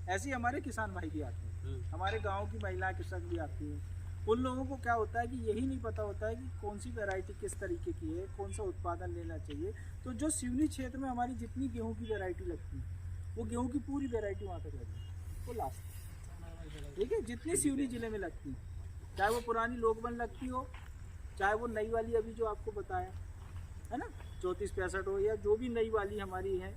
ऐसे ही हमारे किसान भाई भी आते हैं, हमारे गांव की महिलाएं कृषक भी आती हैं। उन लोगों को क्या होता है कि यही नहीं पता होता है कि कौन सी वैरायटी किस तरीके की है, कौन सा उत्पादन लेना चाहिए। तो जो सिवनी क्षेत्र में हमारी जितनी गेहूं की वैरायटी लगती है वो गेहूं की पूरी वैरायटी वहाँ तक लगी है, वो लास्ट, ठीक है, जितनी सिवनी जिले में लगती है, चाहे वो पुरानी लोकबन लगती हो, चाहे वो नई वाली अभी जो आपको बताया है ना 3465 हो, या जो भी नई वाली हमारी है,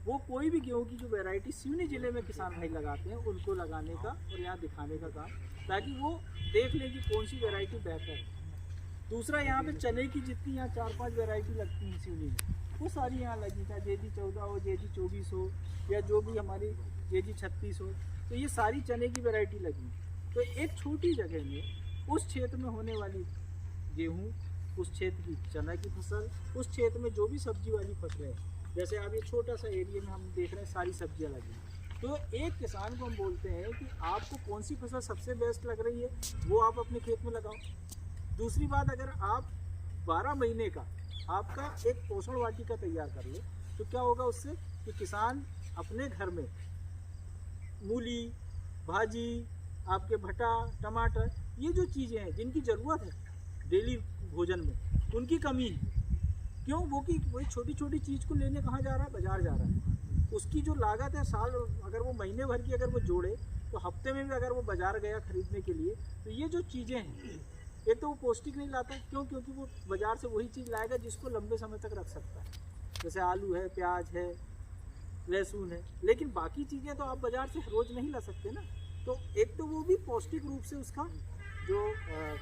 वो कोई भी गेहूं की जो वैरायटी सिवनी जिले में किसान भाई लगाते हैं उनको लगाने का और यहाँ दिखाने का काम, ताकि वो देख लें कि कौन सी वैरायटी बेहतर है। दूसरा, यहाँ पे चने की जितनी यहाँ 4-5 वैरायटी लगती हैं सिवनी में, वो सारी यहाँ लगी, चाहे JG 14 हो, JG 24 हो, या जो भी हमारी JG 36 हो, तो ये सारी चने की वैरायटी लगी। तो एक छोटी जगह में उस क्षेत्र में होने वाली गेहूँ, उस क्षेत्र की चना की फसल, उस क्षेत्र में जो भी सब्जी वाली फसलें हैं, जैसे आप ये छोटा सा एरिया में हम देख रहे हैं सारी सब्जियां लगी, तो एक किसान को हम बोलते हैं कि आपको कौन सी फसल सबसे बेस्ट लग रही है वो आप अपने खेत में लगाओ। दूसरी बात, अगर आप 12 महीने का आपका एक पोषण वाटिका तैयार कर लो तो क्या होगा उससे कि किसान अपने घर में मूली, भाजी, आपके भटा, टमाटर, ये जो चीज़ें हैं जिनकी ज़रूरत है डेली भोजन में, उनकी कमी है। क्यों? वो कि वही छोटी छोटी चीज़ को लेने कहाँ जा रहा है, बाजार जा रहा है। उसकी जो लागत है साल, अगर वो महीने भर की अगर वो जोड़े तो हफ्ते में भी अगर वो बाजार गया खरीदने के लिए, तो ये जो चीज़ें हैं एक तो वो पौष्टिक नहीं लाता। क्यों? क्योंकि वो बाजार से वही चीज़ लाएगा जिसको लंबे समय तक रख सकता है, जैसे आलू है, प्याज है, लहसुन है। लेकिन बाकी चीज़ें तो आप बाजार से रोज़ नहीं ला सकते ना। तो एक तो वो भी पौष्टिक रूप से उसका जो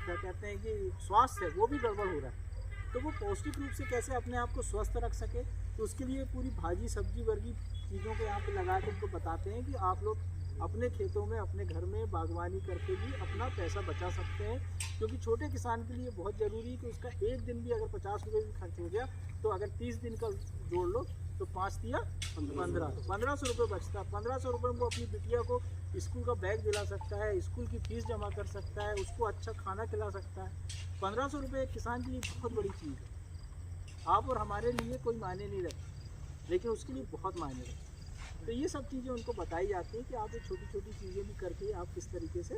क्या कहते हैं कि स्वास्थ्य है वो भी गड़बड़ हो रहा है। तो वो पौष्टिक रूप से कैसे अपने आप को स्वस्थ रख सके, तो उसके लिए पूरी भाजी सब्जी वर्गी चीज़ों को यहाँ पे लगा के उनको बताते हैं कि आप लोग अपने खेतों में, अपने घर में बागवानी करके भी अपना पैसा बचा सकते हैं। क्योंकि छोटे किसान के लिए बहुत ज़रूरी है कि उसका एक दिन भी अगर 50 रुपये भी खर्च हो गया, तो अगर 30 दिन का जोड़ लो तो 5 दिया 1500 रुपये बचता है। 1500 रुपये में वो अपनी बिटिया को स्कूल का बैग दिला सकता है, स्कूल की फ़ीस जमा कर सकता है, उसको अच्छा खाना खिला सकता है। 1500 रुपये एक किसान के लिए बहुत बड़ी चीज़ है। आप और हमारे लिए कोई मायने नहीं रखते, लेकिन उसके लिए बहुत मायने रखते। तो ये सब चीज़ें उनको बताई जाती हैं कि आप ये छोटी छोटी चीज़ें भी करके आप किस तरीके से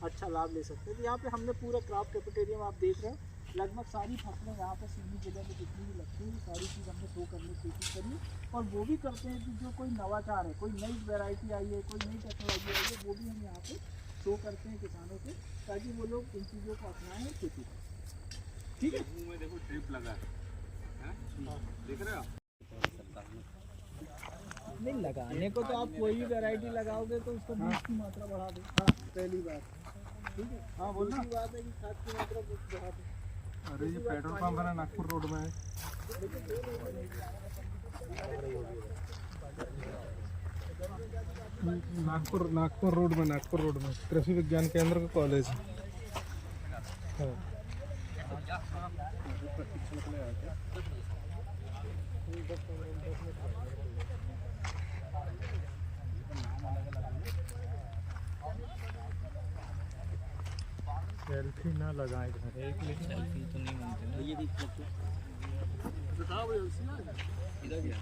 अच्छा लाभ ले सकते हैं। तो यहाँ पे हमने पूरा क्रॉप कैपिटेरियम आप देख रहे हैं, लगभग सारी फसलें यहाँ पे सिवनी जिले में जितनी भी लगती हैं सारी चीज़ हमने शो करने की कोशिश करी। और वो भी करते हैं कि जो कोई नवाचार है, कोई नई वैरायटी आई है, कोई नई टेक्नोलॉजी आई है, वो भी हम यहाँ पे शो करते हैं किसानों को, ताकि वो लोग इन चीज़ों को अपनाएं और खेती करें। ठीक है, में देखो ड्रिप लगा है, देख रहे हो? नहीं, लगाने को तो आप कोई भी वैरायटी लगाओगे तो उसको बीज की मात्रा बढ़ा दो। हाँ, पहली बात, ठीक है। हाँ, बोलना बात है कि खाद की मात्रा बढ़ा दो। अरे ये पेट्रोल पंप है ना, नागपुर रोड में है। नागपुर रोड में कृषि विज्ञान केंद्र का कॉलेज है। सेल्फी ना लगाए घर, एक मिनट सेल्फी तो नहीं बनते ना। ये बताओ इधर भी आ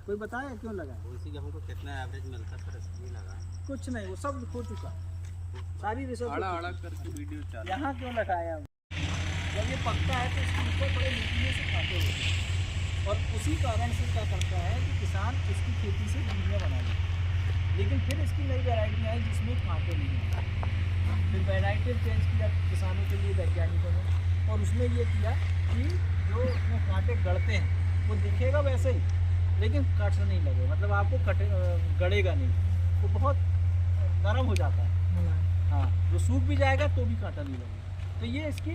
कोई बताया क्यों लगा? उसी गेहूं को कितना एवरेज मिलता है, इसलिए लगा। कुछ नहीं, वो सब हो चुका, सारी रिसर्च आड़ा करके वीडियो चला। यहाँ क्यों लगाया? जब ये पकता है तो इसके ऊपर बड़े नीचे से खाते होते हैं और उसी कारण से क्या करता है कि किसान इसकी खेती से दुनिया बना लेता है, लेकिन फिर इसकी नई वैरायटी आई जिसमें कांटे नहीं हैं। फिर वैरायटी चेंज किया किसानों के लिए वैज्ञानिकों ने, और उसमें ये किया कि जो उसमें कांटे गड़ते हैं वो दिखेगा वैसे ही, लेकिन कट नहीं लगे, मतलब आपको गड़ेगा नहीं, वो बहुत नरम हो जाता है। हाँ, जो सूख भी जाएगा तो भी कांटा नहीं लगेगा। तो ये इसकी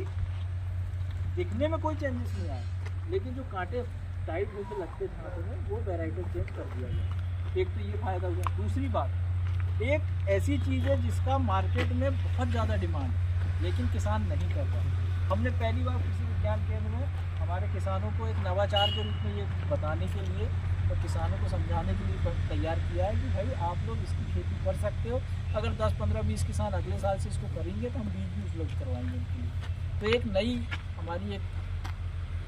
दिखने में कोई चेंजेस नहीं आया, लेकिन जो कांटे टाइट होकर लगते थे हाथों में वो वैरायटी चेंज कर दिया गया। एक तो ये फायदा हुआ। दूसरी बात, एक ऐसी चीज़ है जिसका मार्केट में बहुत ज़्यादा डिमांड है लेकिन किसान नहीं कर रहा। हमने पहली बार कृषि विज्ञान केंद्र में हमारे किसानों को एक नवाचार के रूप में ये बताने के लिए और किसानों को समझाने के लिए तैयार किया है कि भाई आप लोग इसकी खेती कर सकते हो। अगर 10, 15, 20 किसान अगले साल से इसको करेंगे तो हम बीज भी उपलब्ध करवाएंगे उनके लिए। तो एक नई हमारी एक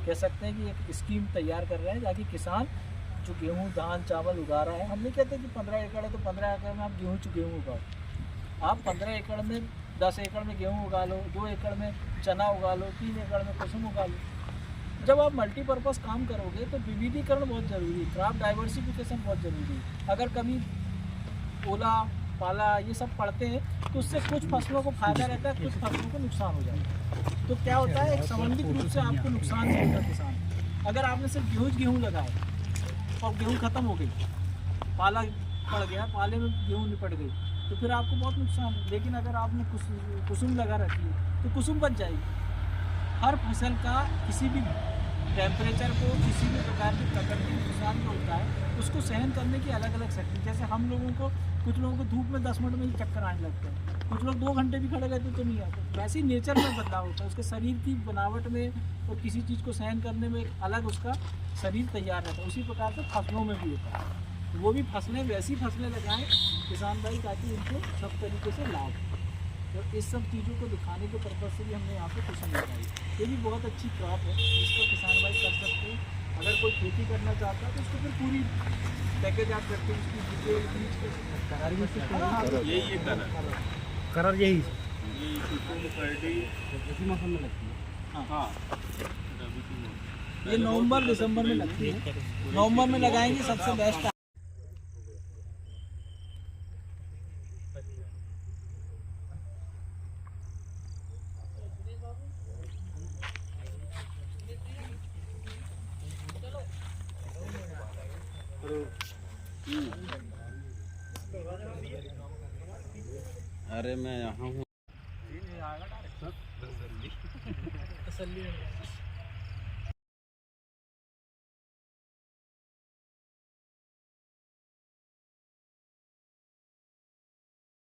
कह सकते हैं कि एक स्कीम तैयार कर रहे हैं ताकि किसान जो गेहूँ धान चावल उगा रहा है, हम नहीं कहते कि 15 एकड़ है तो 15 एकड़ में आप गेहूँ उगाओ। आप 15 एकड़ में 10 एकड़ में गेहूँ उगा लो, 2 एकड़ में चना उगा लो, 3 एकड़ में कुसुम उगा लो। जब आप मल्टीपर्पज़ काम करोगे तो विविधीकरण बहुत ज़रूरी है, क्रॉप डाइवर्सिफिकेशन बहुत ज़रूरी है। अगर कभी ओला पाला ये सब पड़ते हैं तो उससे कुछ फसलों को फायदा रहता है, कुछ फसलों को नुकसान हो जाता है। तो क्या होता है, एक समन्वित रूप से आपको नुकसान नहीं होता किसान। अगर आपने सिर्फ गेहूँ लगाए और गेहूँ ख़त्म हो गई, पाला पड़ गया, पाले में गेहूँ निपट गई, तो फिर आपको बहुत नुकसान है। लेकिन अगर आपने कुसुम लगा रखी है तो कुसुम बच जाएगी। हर फसल का किसी भी टेम्परेचर को, किसी भी प्रकार की प्रकृति नुकसान जो होता है उसको सहन करने की अलग अलग शक्ति। जैसे हम लोगों को, कुछ लोगों को धूप में 10 मिनट में ही चक्कर आने लगते हैं, कुछ लोग 2 घंटे भी खड़े रहते तो नहीं आते। वैसे ही नेचर में बदलाव होता है, उसके शरीर की बनावट में और किसी चीज़ को सहन करने में एक अलग उसका शरीर तैयार रहता है। उसी प्रकार से फसलों में भी होता है। तो वो भी फसलें, वैसी फसलें लगाएं किसान भाई ताकि उनको सब तरीके से लाभ हो। तो इस सब चीज़ों को दिखाने के पर्पज़ से भी हमने यहाँ पे कुसुम लगाई। ये भी बहुत अच्छी क्रॉप है जिसको किसान भाई कर सकते हैं। अगर कोई खेती करना चाहता है तो उसको फिर पूरी पैकेज आप करके उसकी डिटेल बीज यही कलर यही इसी मौसम में लगती है। हाँ, ये नवंबर दिसंबर में लगती है। नवंबर में लगाएंगे सबसे बेस्ट। अरे मैं यहाँ हूँ। तसल्ली